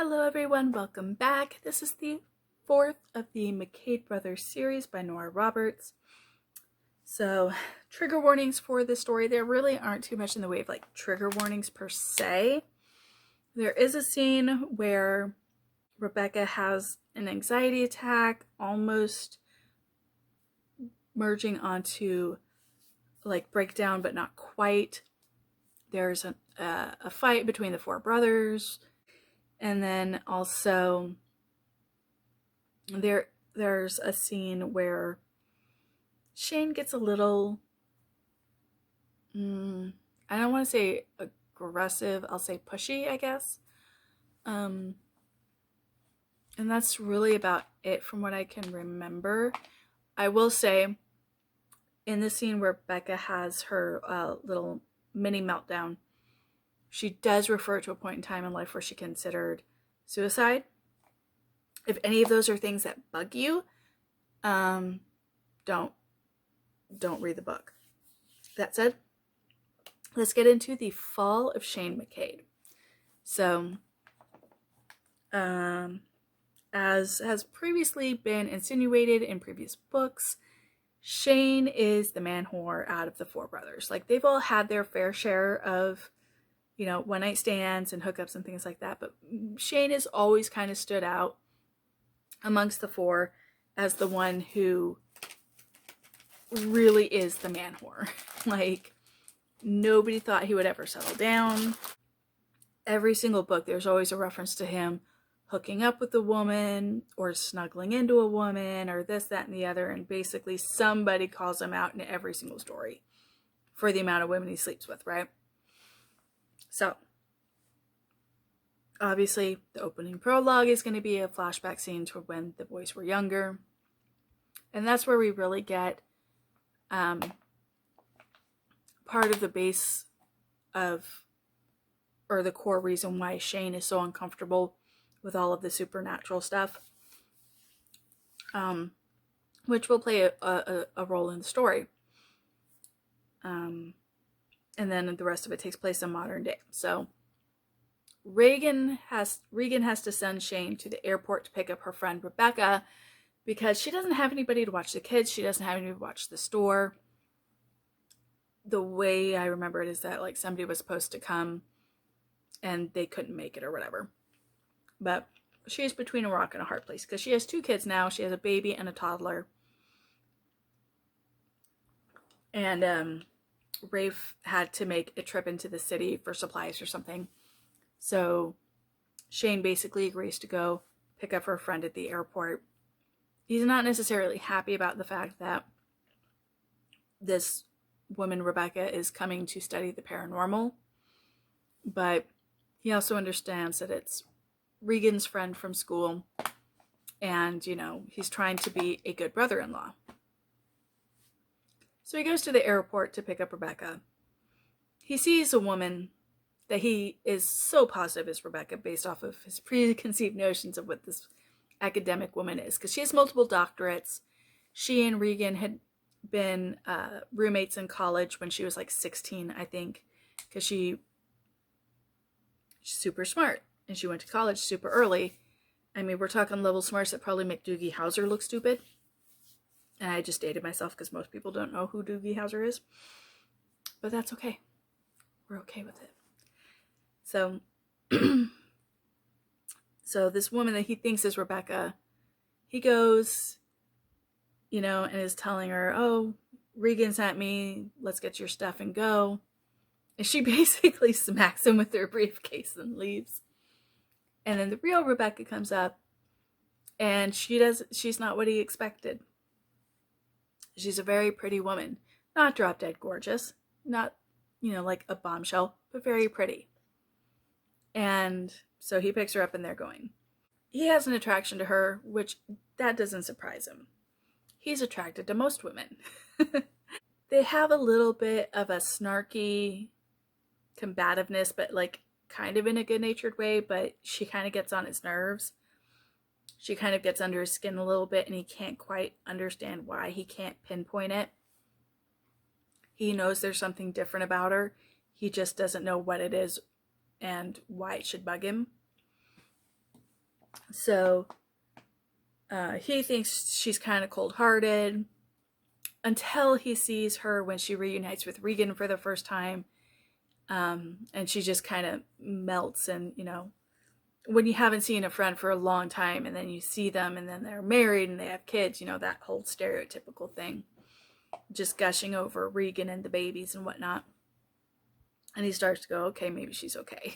Hello everyone, welcome back. This is the fourth of the McCaid Brothers series by Nora Roberts. So, trigger warnings for this story. There really aren't too much in the way of trigger warnings per se. There is a scene where Rebecca has an anxiety attack, almost merging onto breakdown, but not quite. There's a fight between the four brothers. And then also there's a scene where Shane gets a little, I don't want to say aggressive, I'll say pushy, I guess. And that's really about it from what I can remember. I will say, in the scene where Becca has her little mini meltdown, she does refer to a point in time in life where she considered suicide. If any of those are things that bug you, don't read the book. That said, let's get into the fall of Shane McCaid. So, as has previously been insinuated in previous books, Shane is the man whore out of the four brothers. They've all had their fair share of, one night stands and hookups and things like that. But Shane has always kind of stood out amongst the four as the one who really is the man whore. Nobody thought he would ever settle down. Every single book, there's always a reference to him hooking up with a woman or snuggling into a woman or this, that, and the other. And basically somebody calls him out in every single story for the amount of women he sleeps with, right? So, obviously, the opening prologue is going to be a flashback scene to when the boys were younger. And that's where we really get part of the base of, or the core reason why Shane is so uncomfortable with all of the supernatural stuff, which will play a role in the story. And then the rest of it takes place in modern day. So Regan has to send Shane to the airport to pick up her friend Rebecca because she doesn't have anybody to watch the kids. She doesn't have anybody to watch the store. The way I remember it is that somebody was supposed to come and they couldn't make it or whatever. But she's between a rock and a hard place because she has two kids now. She has a baby and a toddler. And Rafe had to make a trip into the city for supplies or something. So Shane basically agrees to go pick up her friend at the airport. He's not necessarily happy about the fact that this woman, Rebecca, is coming to study the paranormal. But he also understands that it's Regan's friend from school. And, he's trying to be a good brother-in-law. So he goes to the airport to pick up Rebecca. He sees a woman that he is so positive is Rebecca based off of his preconceived notions of what this academic woman is. Because she has multiple doctorates. She and Regan had been roommates in college when she was 16, I think. Because she's super smart. And she went to college super early. I mean, we're talking level smarts that probably make Doogie Howser look stupid. And I just dated myself because most people don't know who Doogie Howser is. But that's okay. We're okay with it. So, so this woman that he thinks is Rebecca, he goes, and is telling her, oh, Regan sent me, let's get your stuff and go. And she basically smacks him with her briefcase and leaves. And then the real Rebecca comes up, and she's not what he expected. She's a very pretty woman. Not drop dead gorgeous. Not, like a bombshell, but very pretty. And so he picks her up and they're going. He has an attraction to her, which that doesn't surprise him. He's attracted to most women. They have a little bit of a snarky combativeness, but kind of in a good-natured way, but she kind of gets on his nerves. She kind of gets under his skin a little bit, and he can't quite understand why. He can't pinpoint it. He knows there's something different about her. He just doesn't know what it is and why it should bug him. So he thinks she's kind of cold-hearted until he sees her when she reunites with Regan for the first time. And she just kind of melts. And, when you haven't seen a friend for a long time and then you see them and then they're married and they have kids, that whole stereotypical thing. Just gushing over Regan and the babies and whatnot. And he starts to go, okay, maybe she's okay,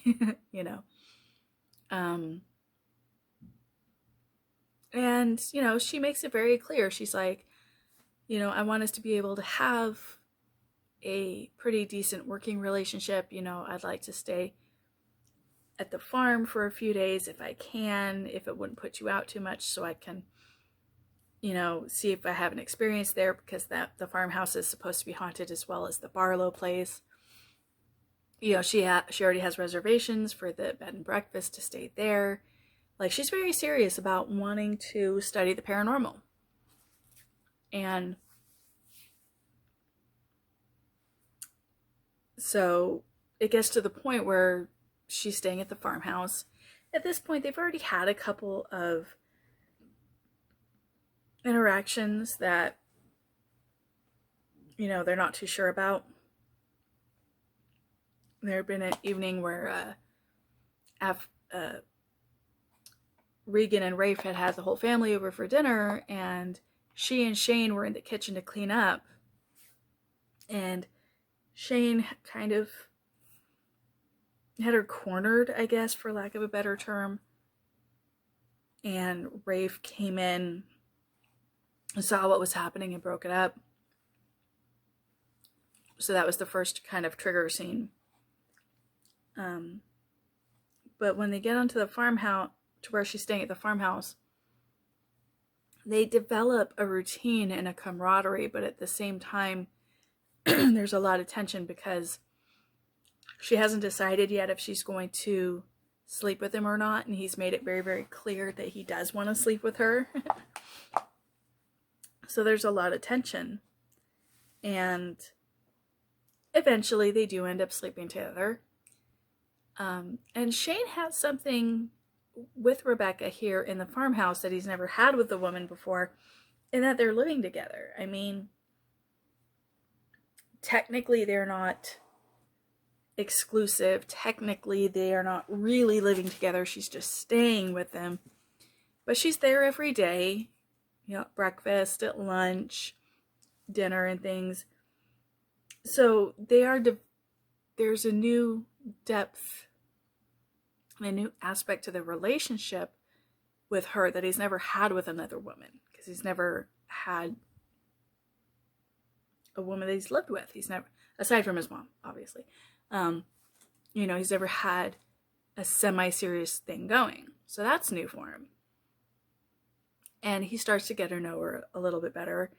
And, she makes it very clear. She's like, I want us to be able to have a pretty decent working relationship. I'd like to stay at the farm for a few days if I can, if it wouldn't put you out too much, so I can, see if I have an experience there, because the farmhouse is supposed to be haunted as well as the Barlow place. She already has reservations for the bed and breakfast to stay there. Like, she's very serious about wanting to study the paranormal. And so it gets to the point where she's staying at the farmhouse. At this point, they've already had a couple of interactions that, they're not too sure about. There had been an evening where Regan and Rafe had the whole family over for dinner, and she and Shane were in the kitchen to clean up. And Shane kind of had her cornered, I guess, for lack of a better term. And Rafe came in and saw what was happening and broke it up. So that was the first kind of trigger scene. But when they get onto the farmhouse, to where she's staying at the farmhouse, they develop a routine and a camaraderie, but at the same time, there's a lot of tension because she hasn't decided yet if she's going to sleep with him or not, and he's made it very, very clear that he does want to sleep with her. So there's a lot of tension, and eventually they do end up sleeping together. And Shane has something with Rebecca here in the farmhouse that he's never had with the woman before, in that they're living together. I mean, technically they're not exclusive. Technically they are not really living together. She's just staying with them. But she's there every day, at breakfast, at lunch, dinner, and things. So there's a new depth, a new aspect to the relationship with her that he's never had with another woman, because he's never had a woman that he's lived with. He's never, aside from his mom, obviously, he's never had a semi-serious thing going. So that's new for him. And he starts to get to know her a little bit better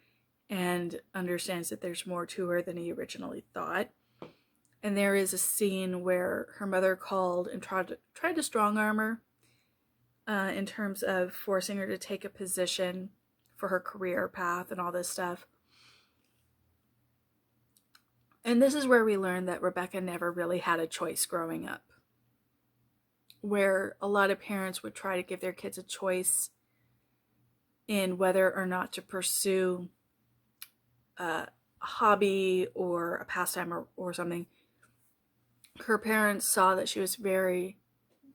and understands that there's more to her than he originally thought. And there is a scene where her mother called and tried to strong arm her in terms of forcing her to take a position for her career path and all this stuff. And this is where we learn that Rebecca never really had a choice growing up. Where a lot of parents would try to give their kids a choice in whether or not to pursue a hobby or a pastime or something. Her parents saw that she was very,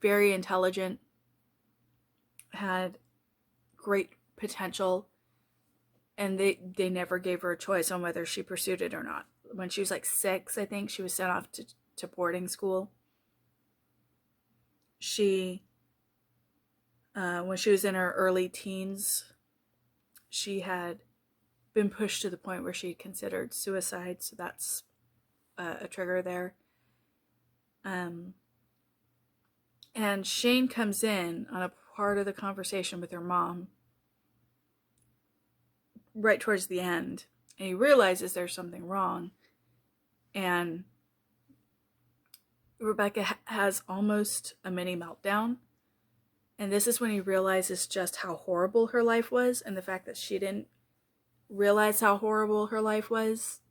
very intelligent, had great potential, and they never gave her a choice on whether she pursued it or not. When she was like 6, I think, she was sent off to boarding school. She, when she was in her early teens, she had been pushed to the point where she considered suicide, so that's a trigger there. And Shane comes in on a part of the conversation with her mom right towards the end, and he realizes there's something wrong, and Rebecca has almost a mini meltdown. And this is when he realizes just how horrible her life was, and the fact that she didn't realize how horrible her life was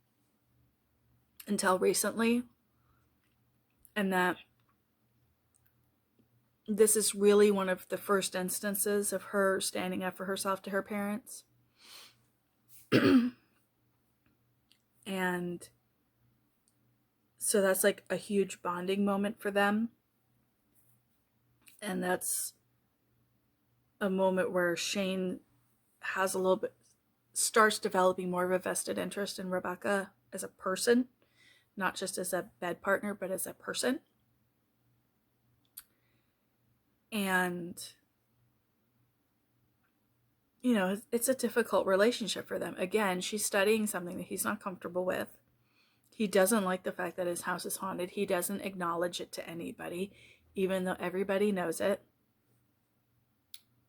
until recently. And that this is really one of the first instances of her standing up for herself to her parents. And so that's like a huge bonding moment for them. And that's a moment where Shane has a little bit, starts developing more of a vested interest in Rebecca as a person, not just as a bed partner, but as a person. And, you know, it's a difficult relationship for them. Again, she's studying something that he's not comfortable with. He doesn't like the fact that his house is haunted. He doesn't acknowledge it to anybody, even though everybody knows it.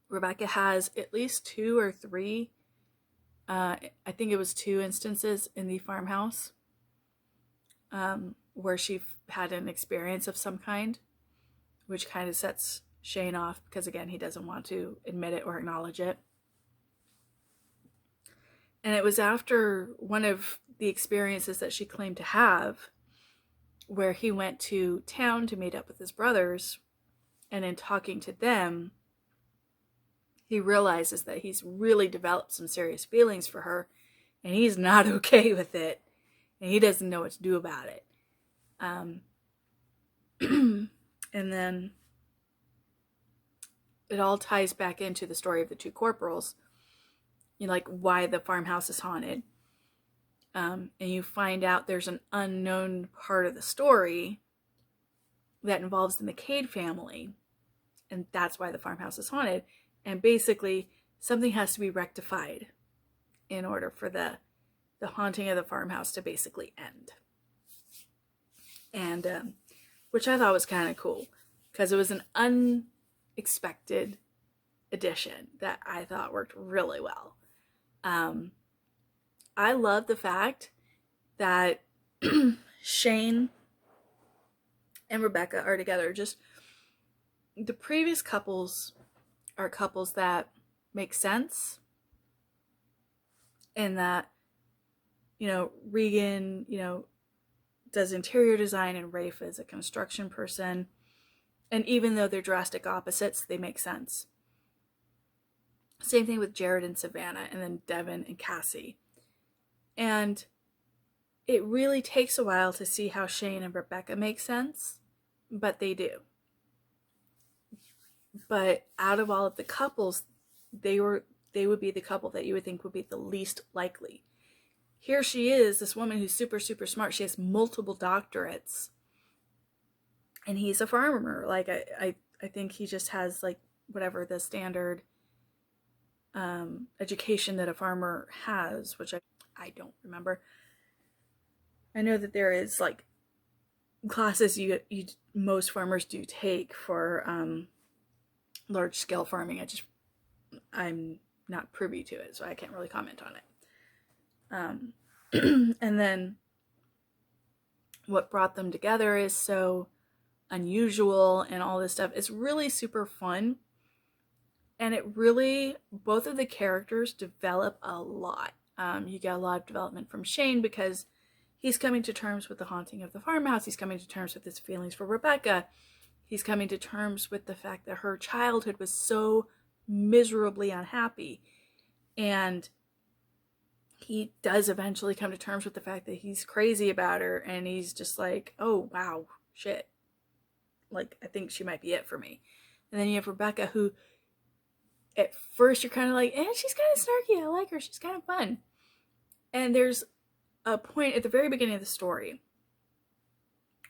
Rebecca has at least 2 or 3, I think it was 2 instances in the farmhouse where she had an experience of some kind, which kind of sets Shane off because, again, he doesn't want to admit it or acknowledge it. And it was after one of the experiences that she claimed to have where he went to town to meet up with his brothers, and in talking to them, he realizes that he's really developed some serious feelings for her, and he's not okay with it, and he doesn't know what to do about it. And then it all ties back into the story of the 2 corporals, you know, like why the farmhouse is haunted. And you find out there's an unknown part of the story that involves the McCaid family, and that's why the farmhouse is haunted. And basically, something has to be rectified in order for the haunting of the farmhouse to basically end. And which I thought was kind of cool, because it was an unexpected addition that I thought worked really well. I love the fact that Shane and Rebecca are together. Just the previous couples are couples that make sense, and that, you know, Regan, you know, does interior design and Rafe is a construction person. And even though they're drastic opposites, they make sense. Same thing with Jared and Savannah, and then Devin and Cassie. And it really takes a while to see how Shane and Rebecca make sense, but they do. But out of all of the couples, they would be the couple that you would think would be the least likely. Here she is, this woman who's super, super smart. She has multiple doctorates. And he's a farmer. Like, I think he just has, like, whatever the standard education that a farmer has, which I don't remember. I know that there is, like, classes most farmers do take for large scale farming. I'm not privy to it, so I can't really comment on it. And then what brought them together is so unusual, and all this stuff. It's really super fun, and it really, both of the characters develop a lot. You get a lot of development from Shane because he's coming to terms with the haunting of the farmhouse. He's coming to terms with his feelings for Rebecca. He's coming to terms with the fact that her childhood was so miserably unhappy. And he does eventually come to terms with the fact that he's crazy about her, and he's just like, oh, wow, shit. Like, I think she might be it for me. And then you have Rebecca, who at first you're kind of like, she's kind of snarky. I like her. She's kind of fun. And there's a point at the very beginning of the story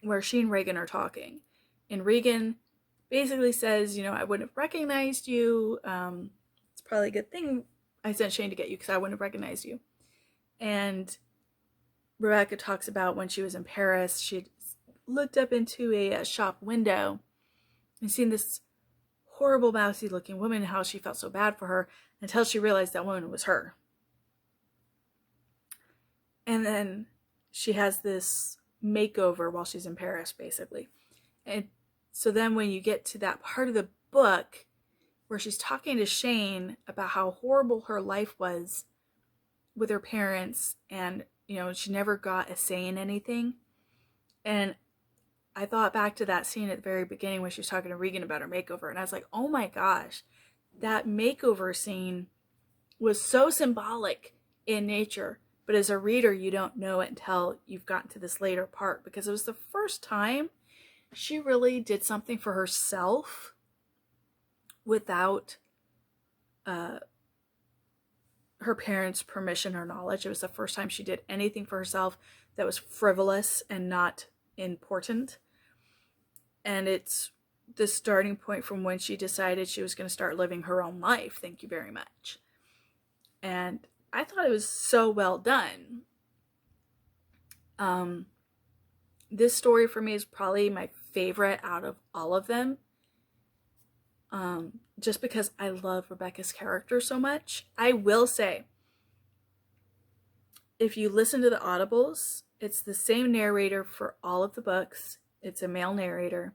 where she and Regan are talking. And Regan basically says, you know, I wouldn't have recognized you. It's probably a good thing I sent Shane to get you, because I wouldn't have recognized you. And Rebecca talks about when she was in Paris, she'd looked up into a shop window and seen this horrible, mousy looking woman, and how she felt so bad for her, until she realized that woman was her. And then she has this makeover while she's in Paris, basically. And so then when you get to that part of the book where she's talking to Shane about how horrible her life was with her parents, and, you know, she never got a say in anything. And I thought back to that scene at the very beginning when she was talking to Regan about her makeover, and I was like, oh my gosh, that makeover scene was so symbolic in nature. But as a reader, you don't know it until you've gotten to this later part, because it was the first time she really did something for herself without her parents' permission or knowledge. It was the first time she did anything for herself that was frivolous and not important. And it's the starting point from when she decided she was going to start living her own life. Thank you very much. And I thought it was so well done. This story for me is probably my favorite out of all of them. Just because I love Rebecca's character so much. I will say, if you listen to the audibles, it's the same narrator for all of the books. It's a male narrator.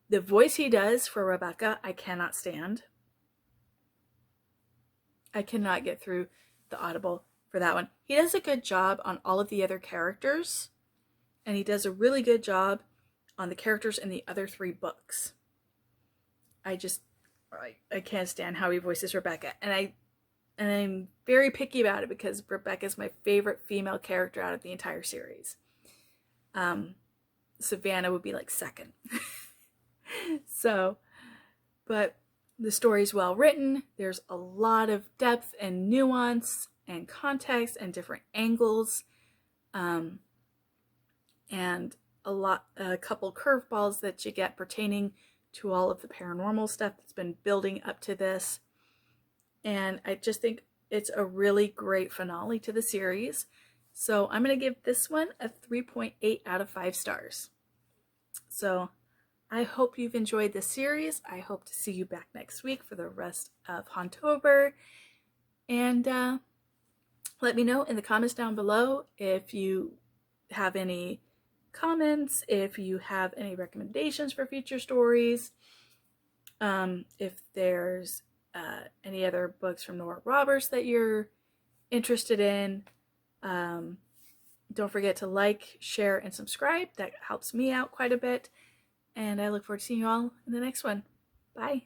The voice he does for Rebecca, I cannot stand. I cannot get through the audible for that one. He does a good job on all of the other characters, and he does a really good job on the characters in the other 3 books. I can't stand how he voices Rebecca, and I'm very picky about it because Rebecca's my favorite female character out of the entire series. Savannah would be like second. So, but the story's well written. There's a lot of depth and nuance and context and different angles, and a couple curveballs that you get pertaining to all of the paranormal stuff that's been building up to this. And I just think it's a really great finale to the series. So I'm going to give this one a 3.8 out of 5 stars. So I hope you've enjoyed this series. I hope to see you back next week for the rest of Hauntober. And let me know in the comments down below if you have any comments, if you have any recommendations for future stories, if there's any other books from Nora Roberts that you're interested in. Don't forget to like, share, and subscribe. That helps me out quite a bit. And I look forward to seeing you all in the next one. Bye.